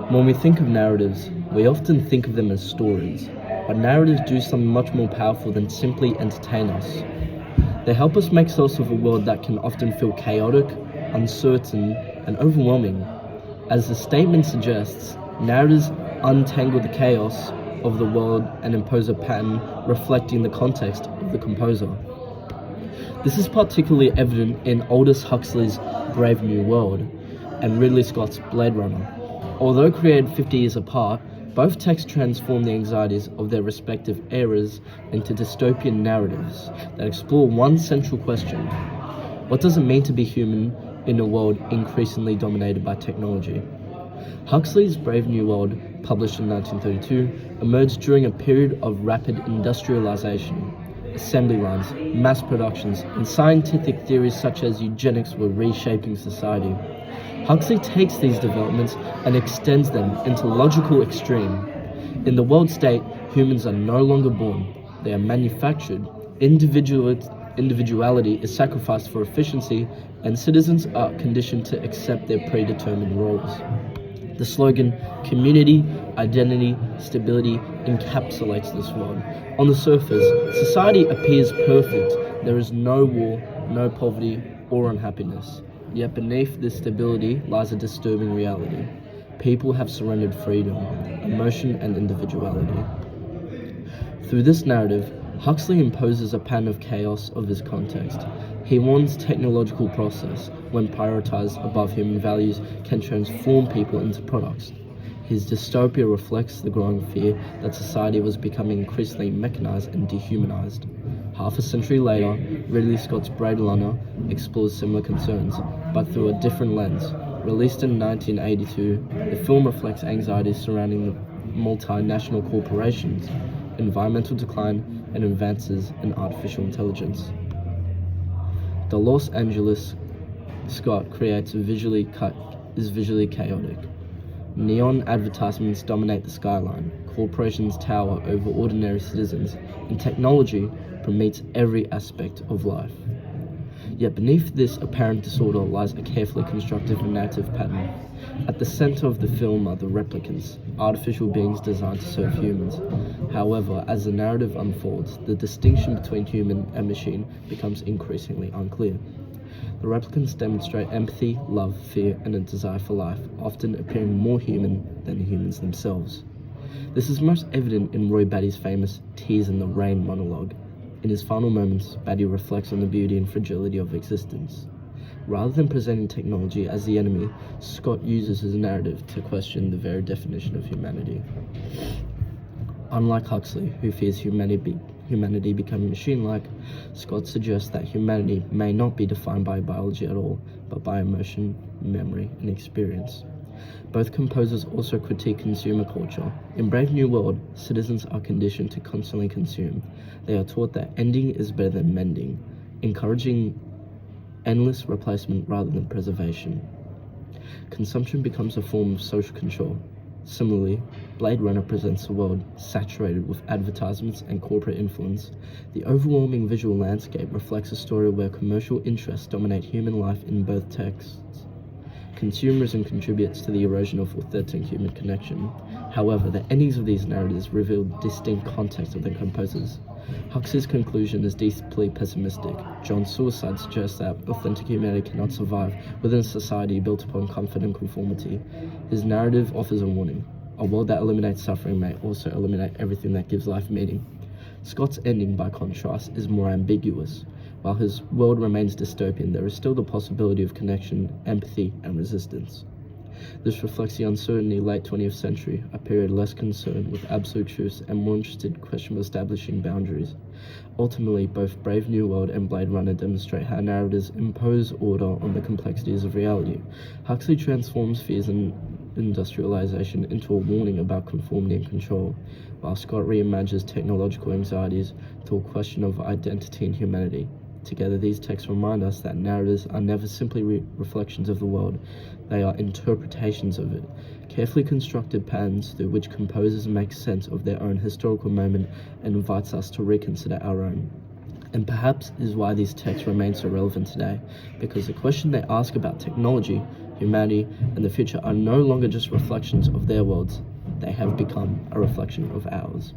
When we think of narratives, we often think of them as stories, but narratives do something much more powerful than simply entertain us. They help us make sense of a world that can often feel chaotic, uncertain, and overwhelming. As the statement suggests, narratives untangle the chaos of the world and impose a pattern reflecting the context of the composer. This is particularly evident in Aldous Huxley's Brave New World and Ridley Scott's Blade Runner. Although created 50 years apart, both texts transform the anxieties of their respective eras into dystopian narratives that explore one central question: what does it mean to be human in a world increasingly dominated by technology? Huxley's Brave New World, published in 1932, emerged during a period of rapid industrialization. Assembly lines, mass productions, and scientific theories such as eugenics were reshaping society. Huxley takes these developments and extends them into logical extreme. In the world state, humans are no longer born, they are manufactured. Individuality is sacrificed for efficiency, and citizens are conditioned to accept their predetermined roles. The slogan, community, identity, stability, encapsulates this world. On the surface, society appears perfect. There is no war, no poverty, or unhappiness. Yet beneath this stability lies a disturbing reality. People have surrendered freedom, emotion, and individuality. Through this narrative, Huxley imposes a pattern of chaos of his context. He warns technological process, when prioritized above human values, can transform people into products. His dystopia reflects the growing fear that society was becoming increasingly mechanized and dehumanized. Half a century later, Ridley Scott's Blade Runner explores similar concerns, but through a different lens. Released in 1982, the film reflects anxieties surrounding the multinational corporations, environmental decline, and advances in artificial intelligence. The Los Angeles Scott creates is visually chaotic. Neon advertisements dominate the skyline, corporations tower over ordinary citizens, and technology permeates every aspect of life. Yet beneath this apparent disorder lies a carefully constructed narrative pattern. At the center of the film are the replicants, artificial beings designed to serve humans. However, as the narrative unfolds, the distinction between human and machine becomes increasingly unclear. The replicants demonstrate empathy, love, fear, and a desire for life, often appearing more human than the humans themselves. This is most evident in Roy Batty's famous Tears in the Rain monologue. In his final moments, Batty reflects on the beauty and fragility of existence. Rather than presenting technology as the enemy, Scott uses his narrative to question the very definition of humanity. Unlike Huxley, who fears humanity becoming machine-like, Scott suggests that humanity may not be defined by biology at all, but by emotion, memory, and experience. Both composers also critique consumer culture. In Brave New World, citizens are conditioned to constantly consume. They are taught that ending is better than mending, encouraging endless replacement rather than preservation. Consumption becomes a form of social control. Similarly, Blade Runner presents a world saturated with advertisements and corporate influence. The overwhelming visual landscape reflects a story where commercial interests dominate human life in both texts. Consumerism contributes to the erosion of authentic human connection. However, the endings of these narratives reveal distinct context of their composers. Huxley's conclusion is deeply pessimistic. John's suicide suggests that authentic humanity cannot survive within a society built upon comfort and conformity. His narrative offers a warning. A world that eliminates suffering may also eliminate everything that gives life meaning. Scott's ending, by contrast, is more ambiguous. While his world remains dystopian, there is still the possibility of connection, empathy, and resistance. This reflects the uncertainty late 20th century, a period less concerned with absolute truths and more interested in question of establishing boundaries. Ultimately, both Brave New World and Blade Runner demonstrate how narratives impose order on the complexities of reality. Huxley transforms fears and industrialization into a warning about conformity and control, while Scott reimagines technological anxieties to a question of identity and humanity. Together, these texts remind us that narratives are never simply reflections of the world, they are interpretations of it, carefully constructed patterns through which composers make sense of their own historical moment and invites us to reconsider our own. And perhaps is why these texts remain so relevant today, because the question they ask about technology humanity, and the future are no longer just reflections of their worlds, they have become a reflection of ours.